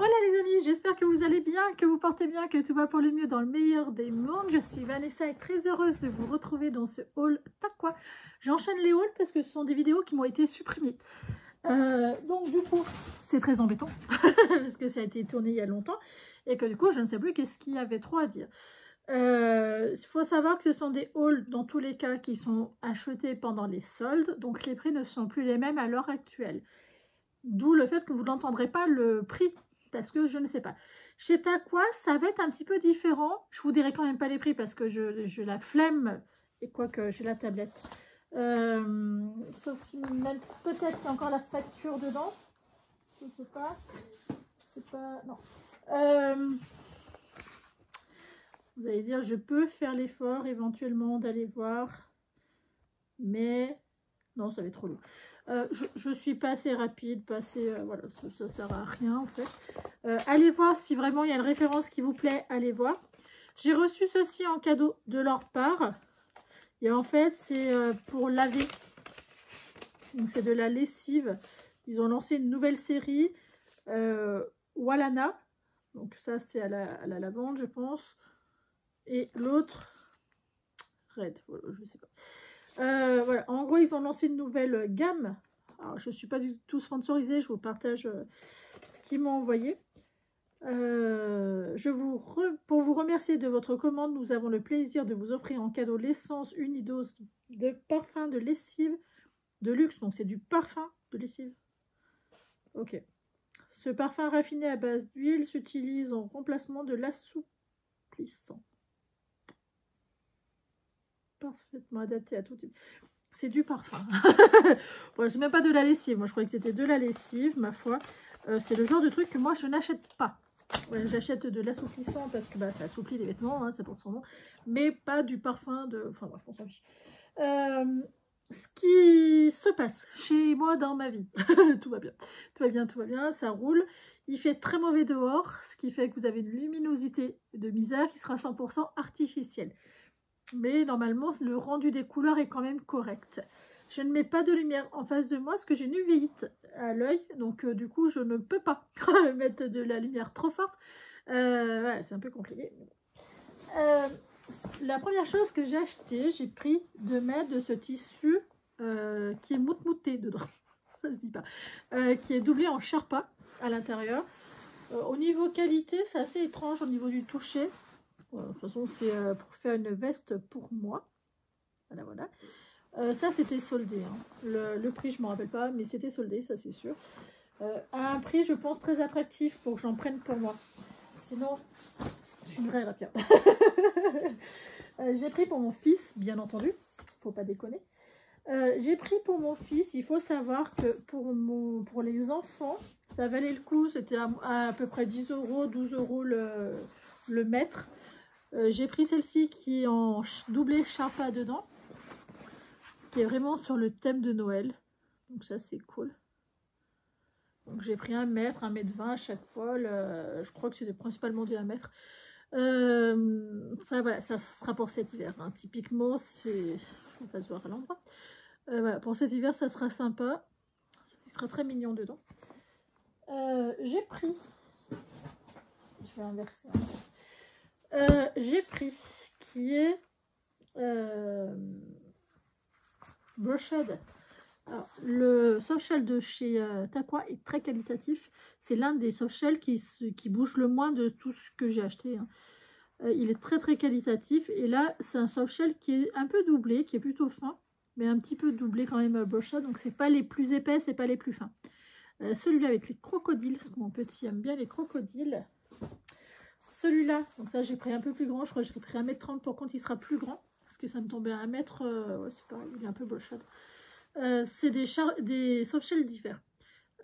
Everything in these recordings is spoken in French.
Voilà les amis, j'espère que vous allez bien, que vous portez bien, que tout va pour le mieux dans le meilleur des mondes. Je suis Vanessa et très heureuse de vous retrouver dans ce haul Takwa. J'enchaîne les hauls parce que ce sont des vidéos qui m'ont été supprimées. Donc du coup, c'est très embêtant parce que ça a été tourné il y a longtemps et que du coup, je ne sais plus qu'est-ce qu'il y avait trop à dire. Il faut savoir que ce sont des hauls dans tous les cas qui sont achetés pendant les soldes, donc les prix ne sont plus les mêmes à l'heure actuelle. D'où le fait que vous n'entendrez pas le prix, parce que je ne sais pas. Chez Takwa, ça va être un petit peu différent. Je vous dirai quand même pas les prix parce que je la flemme, et quoique j'ai la tablette. Sauf si même peut-être qu'il y a encore la facture dedans. Je ne sais pas. C'est pas... Non. Vous allez dire, je peux faire l'effort éventuellement d'aller voir. Mais non, ça va être trop lourd. Je suis pas assez rapide, pas assez, voilà, ça sert à rien en fait. Allez voir si vraiment il y a une référence qui vous plaît, allez voir. J'ai reçu ceci en cadeau de leur part. Et en fait, c'est pour laver. Donc c'est de la lessive. Ils ont lancé une nouvelle série, Walana. Donc ça c'est à la lavande, je pense. Et l'autre, Red, voilà, je sais pas. Voilà. En gros, ils ont lancé une nouvelle gamme. Alors, je ne suis pas du tout sponsorisée, je vous partage ce qu'ils m'ont envoyé. Pour vous remercier de votre commande, nous avons le plaisir de vous offrir en cadeau l'essence Unidose de parfum de lessive de luxe. Donc, c'est du parfum de lessive. Ok. Ce parfum raffiné à base d'huile s'utilise en remplacement de l'assouplissant. Parfaitement adapté à tout type. C'est du parfum. Bon, c'est même pas de la lessive. Moi, je croyais que c'était de la lessive, ma foi. C'est le genre de truc que moi, je n'achète pas. Ouais, j'achète de l'assouplissant parce que bah, ça assouplit les vêtements, hein, ça porte son nom. Mais pas du parfum de... Enfin bref, on s'en fiche. Ce qui se passe chez moi dans ma vie. Tout va bien. Tout va bien, tout va bien. Ça roule. Il fait très mauvais dehors, ce qui fait que vous avez une luminosité de misère qui sera 100% artificielle. Mais normalement, le rendu des couleurs est quand même correct. Je ne mets pas de lumière en face de moi parce que j'ai une uvite à l'œil. Donc, du coup, je ne peux pas mettre de la lumière trop forte. Voilà, c'est un peu compliqué. La première chose que j'ai acheté, j'ai pris 2 mètres de ce tissu qui est moutmouté dedans. Ça se dit pas. Qui est doublé en Sherpa à l'intérieur. Au niveau qualité, c'est assez étrange au niveau du toucher. De toute façon, c'est pour faire une veste pour moi. Voilà, voilà. Ça, c'était soldé. Hein. Le prix, je ne me rappelle pas, mais c'était soldé, ça c'est sûr. À un prix, je pense, très attractif pour que j'en prenne pour moi. Sinon, je suis une vraie rapière. J'ai pris pour mon fils, bien entendu. Faut pas déconner. J'ai pris pour mon fils. Il faut savoir que pour les enfants, ça valait le coup. C'était à peu près 10 €, 12 € le mètre. J'ai pris celle-ci qui est en doublé Sherpa dedans, qui est vraiment sur le thème de Noël. Donc ça, c'est cool. Donc j'ai pris 1 mètre, 1 mètre 20 à chaque fois. Je crois que c'est principalement du 1 mètre. Ça, voilà, ça sera pour cet hiver. Hein. Typiquement, c'est... Je vous fasse voir à l'endroit. Voilà, pour cet hiver, ça sera sympa. Il sera très mignon dedans. J'ai pris... Je vais inverser. J'ai pris qui est Brushed. Alors, le softshell de chez Takwa est très qualitatif. C'est l'un des softshells qui bouge le moins de tout ce que j'ai acheté. Hein. Il est très très qualitatif. Et là, c'est un softshell qui est un peu doublé, qui est plutôt fin, mais un petit peu doublé quand même Brushed. Donc, c'est pas les plus épais, c'est pas les plus fins. Celui-là avec les crocodiles, parce que mon petit aime bien les crocodiles. Celui-là, donc ça j'ai pris un peu plus grand, je crois que j'ai pris 1 m 30 pour quand il sera plus grand, parce que ça me tombait à 1 mètre, ouais, c'est pareil, il est un peu Brushed. C'est des softshells divers.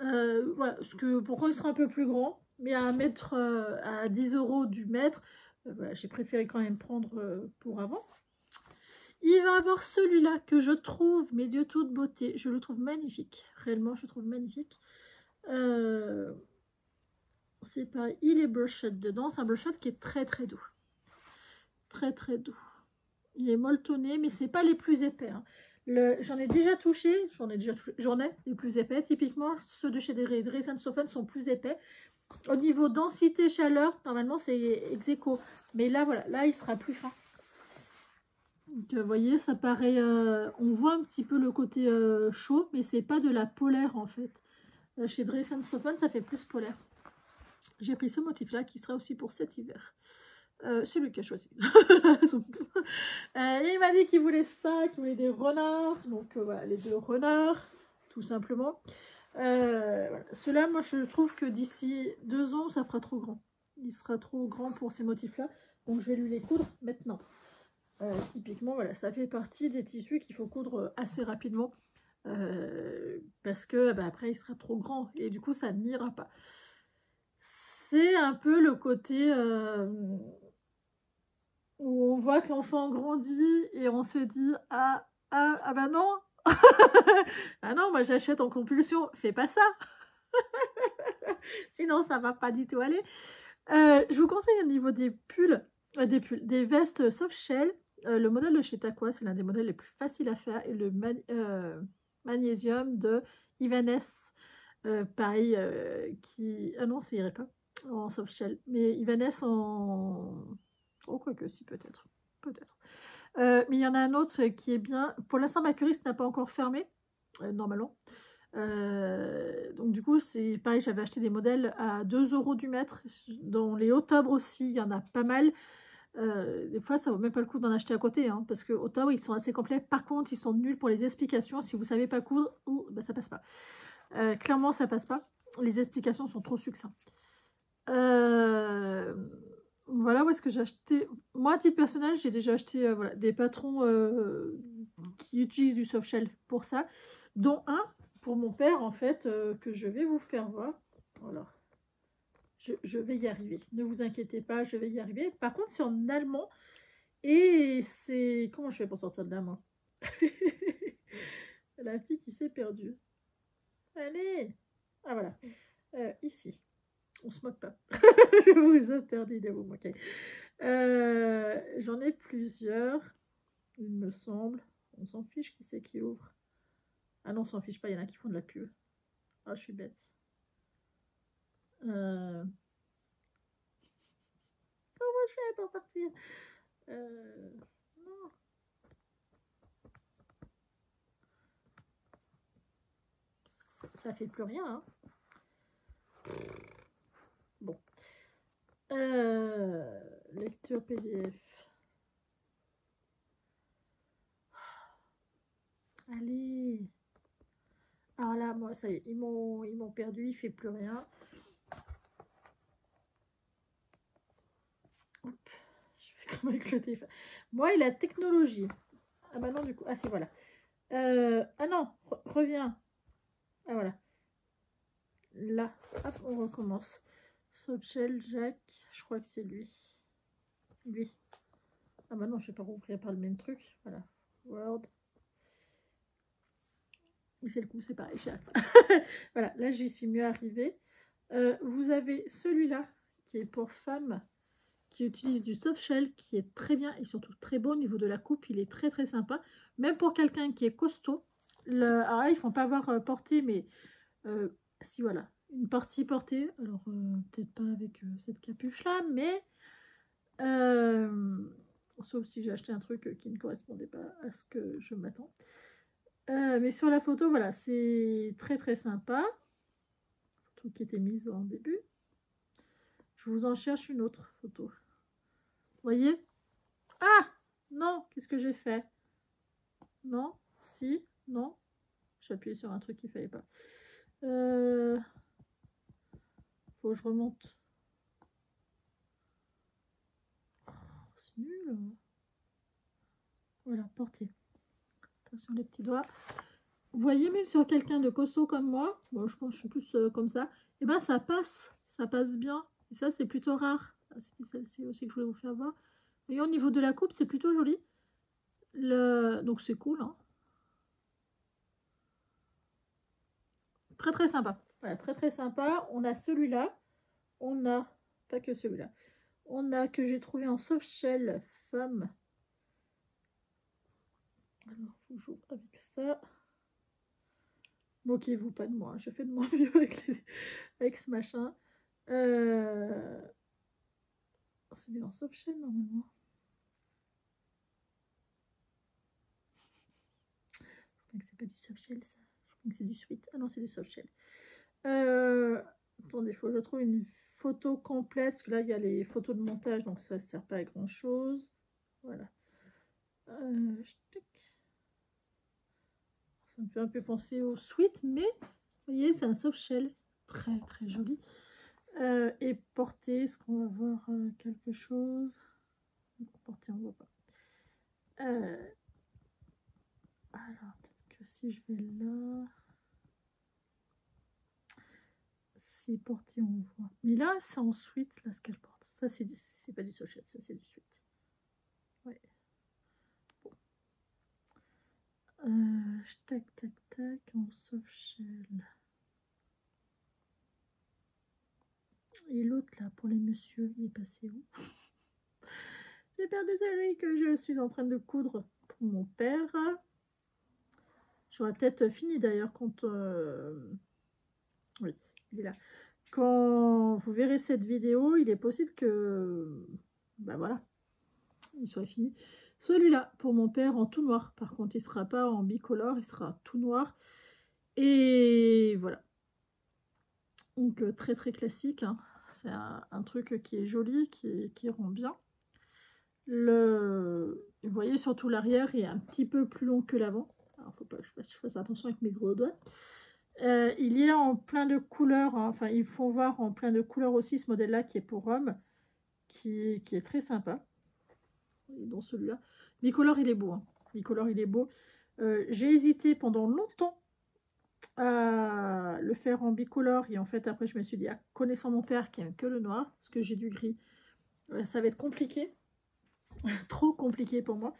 Voilà, pourquoi il sera un peu plus grand, mais à 10 € du mètre, voilà, j'ai préféré quand même prendre pour avant. Il va avoir celui-là que je trouve, mais de toute beauté, je le trouve magnifique, réellement je le trouve magnifique. C'est pareil, il est Brushed dedans, c'est un Brushed qui est très très doux. Très très doux. Il est molletonné, mais c'est pas les plus épais. Hein. J'en ai déjà touché, j'en ai les plus épais. Typiquement, ceux de chez Dresden Sofen sont plus épais. Au niveau densité, chaleur, normalement c'est ex aequo. Mais là, voilà, là il sera plus fin. Donc, vous voyez, ça paraît... on voit un petit peu le côté chaud, mais c'est pas de la polaire en fait. Chez Dress & Soften, ça fait plus polaire. J'ai pris ce motif-là qui sera aussi pour cet hiver. C'est lui qui a choisi. Il m'a dit qu'il voulait ça, qu'il voulait des renards. Donc voilà, les 2 renards, tout simplement. Voilà. Ceux-là, moi je trouve que d'ici 2 ans, ça fera trop grand. Il sera trop grand pour ces motifs-là. Donc je vais lui les coudre maintenant. Typiquement, voilà, ça fait partie des tissus qu'il faut coudre assez rapidement. Parce que bah, après, il sera trop grand. Et du coup, ça n'ira pas. C'est un peu le côté où on voit que l'enfant grandit et on se dit ah bah non ah non, moi j'achète en compulsion, fais pas ça sinon ça va pas du tout aller. Je vous conseille au niveau des pulls, des vestes soft shell, le modèle de chez Taqua, c'est l'un des modèles les plus faciles à faire, et le magnésium de Ibanez, pareil, qui... Ah non, ça irait pas en soft shell, mais Ibanez en... Oh, quoique si, peut-être. Peut-être. Mais il y en a un autre qui est bien. Pour l'instant, ma cuiriste n'a pas encore fermé, normalement. Donc du coup, c'est pareil, j'avais acheté des modèles à 2 € du mètre. Dans les octobre aussi, il y en a pas mal. Des fois, ça vaut même pas le coup d'en acheter à côté, hein, parce que octobre, ils sont assez complets. Par contre, ils sont nuls pour les explications. Si vous savez pas coudre, bah, ça passe pas. Clairement, ça passe pas. Les explications sont trop succinctes. Voilà où est-ce que j'ai acheté. Moi, à titre personnel, j'ai déjà acheté voilà, des patrons qui utilisent du soft shell pour ça, dont un pour mon père, en fait, que je vais vous faire voir. Voilà. Je vais y arriver. Ne vous inquiétez pas, je vais y arriver. Par contre, c'est en allemand. Et c'est... Comment je fais pour sortir de la main? La fille qui s'est perdue. Allez! Ah, voilà. Ici. On se moque pas. Je vous interdis de vous moquer. J'en ai plusieurs, il me semble. On s'en fiche qui c'est qui ouvre. Ah non, on s'en fiche pas, il y en a qui font de la pub. Ah, je suis bête. Comment je fais pour partir? Non. Ça fait plus rien, hein. Bon. Lecture PDF. Allez. Alors là, moi, ça y est, ils m'ont perdu, il fait plus rien. Hop, je fais comme avec le téléphone. Moi et la technologie. Ah bah non, du coup. Ah si, voilà. Ah non, reviens. Ah voilà. Là, hop, on recommence. Sochel, Jack, je crois que c'est lui. Lui. Ah bah non, je ne vais pas rouvrir par le même truc. Voilà. Word. Et c'est le coup, c'est pareil. Voilà, là j'y suis mieux arrivée. Vous avez celui-là qui est pour femmes qui utilise du soft shell, qui est très bien et surtout très beau au niveau de la coupe. Il est très très sympa. Même pour quelqu'un qui est costaud. Alors là, ils ne font pas avoir porté, mais si voilà, une partie portée. Alors peut-être pas avec cette capuche là, mais sauf si j'ai acheté un truc qui ne correspondait pas à ce que je m'attends. Mais sur la photo, voilà, c'est très très sympa. Photo qui était mise en début. Je vous en cherche une autre photo. Vous voyez? Ah! Non, qu'est-ce que j'ai fait? Non? Si? Non? J'ai appuyé sur un truc qu'il ne fallait pas. Faut que je remonte. Oh, c'est nul. Voilà, portée. Attention les petits doigts. Vous voyez, même sur quelqu'un de costaud comme moi, bon, je pense que je suis plus comme ça, et ben ça passe bien. Et ça, c'est plutôt rare. C'est celle-ci aussi que je voulais vous faire voir. Vous voyez, au niveau de la coupe, c'est plutôt joli. Donc c'est cool, hein. Très très sympa. Voilà, très très sympa. On a celui-là. On a, pas que celui-là. On a que j'ai trouvé en soft shell femme. Alors, faut que j'ouvre avec ça. Moquez-vous pas de moi, je fais de mon mieux avec ce machin. C'est bien en soft shell normalement. Je crois que c'est pas du soft shell ça. Je crois que c'est du sweet. Ah non, c'est du soft shell. Attendez, il faut que je trouve une photo complète. Parce que là, il y a les photos de montage. Donc ça ne sert pas à grand chose. Voilà. Ça me fait un peu penser au sweet. Mais vous voyez, c'est un soft shell. Très très joli. Et porter, est-ce qu'on va voir quelque chose? Porter, on ne voit pas. Alors, peut-être que si je vais là... Si porter, on voit. Mais là, c'est en sweat, là, ce qu'elle porte. Ça, c'est pas du soft shell, ça, c'est du sweat. Ouais. Bon. Tac, tac, tac, en soft shell. Et l'autre, là, pour les messieurs, il est passé où? J'ai perdu celui que je suis en train de coudre pour mon père. J'aurais peut-être fini d'ailleurs quand... Oui, il est là. Quand vous verrez cette vidéo, il est possible que... Ben voilà, il soit fini. Celui-là, pour mon père, en tout noir. Par contre, il ne sera pas en bicolore, il sera tout noir. Et voilà. Donc, très très classique. Hein. C'est un truc qui est joli, qui rend bien. Vous voyez, surtout l'arrière est un petit peu plus long que l'avant. Alors, il ne faut pas que je fasse attention avec mes gros doigts. Il y a en plein de couleurs. Hein. Enfin, ils font voir en plein de couleurs aussi ce modèle-là qui est pour homme. Qui est très sympa. Et dans celui-là. Bicolore, il est beau. Hein. Bicolore, il est beau. J'ai hésité pendant longtemps à le faire en bicolore. Et en fait, après, je me suis dit, ah, connaissant mon père qui aime que le noir, parce que j'ai du gris, ça va être compliqué. Trop compliqué pour moi.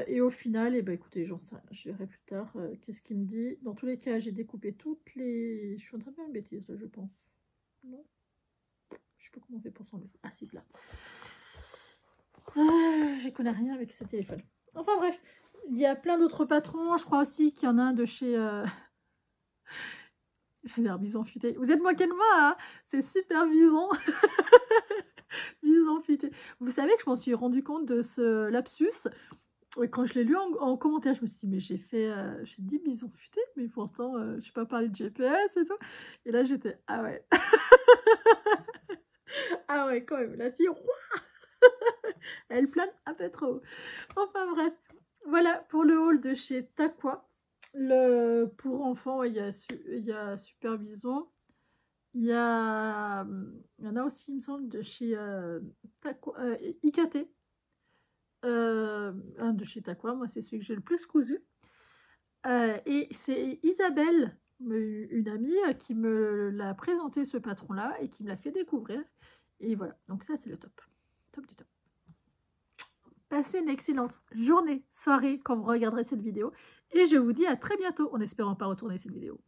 Et au final, eh ben, écoutez, je verrai plus tard qu'est-ce qu'il me dit. Dans tous les cas, j'ai découpé toutes les... Je suis en train de faire une bêtise, là, je pense. Non, je sais pas comment on fait pour s'enlever. Ah, si, là. Je connais rien avec ce téléphone. Enfin bref, il y a plein d'autres patrons. Je crois aussi qu'il y en a un de chez... J'ai l'air bison futé. Vous êtes moqué de moi, hein? C'est super bison. Bison futé. Vous savez que je m'en suis rendu compte de ce lapsus. Quand je l'ai lu en commentaire, je me suis dit, mais j'ai dit bison futé, mais pourtant, je n'ai pas parlé de GPS et tout. Et là, j'étais, ah ouais. Ah ouais, quand même, la fille, elle plane un peu trop. Enfin bref, voilà pour le haul de chez Takwa. Pour enfants, il y a Supervision. Il y en a aussi, il me semble, de chez IKT. Un de chez Takwa, moi c'est celui que j'ai le plus cousu. Et c'est Isabelle, une amie, qui me l'a présenté ce patron-là et qui me l'a fait découvrir. Et voilà, donc ça c'est le top. Top du top. Passez une excellente journée, soirée quand vous regarderez cette vidéo. Et je vous dis à très bientôt, en espérant pas retourner cette vidéo.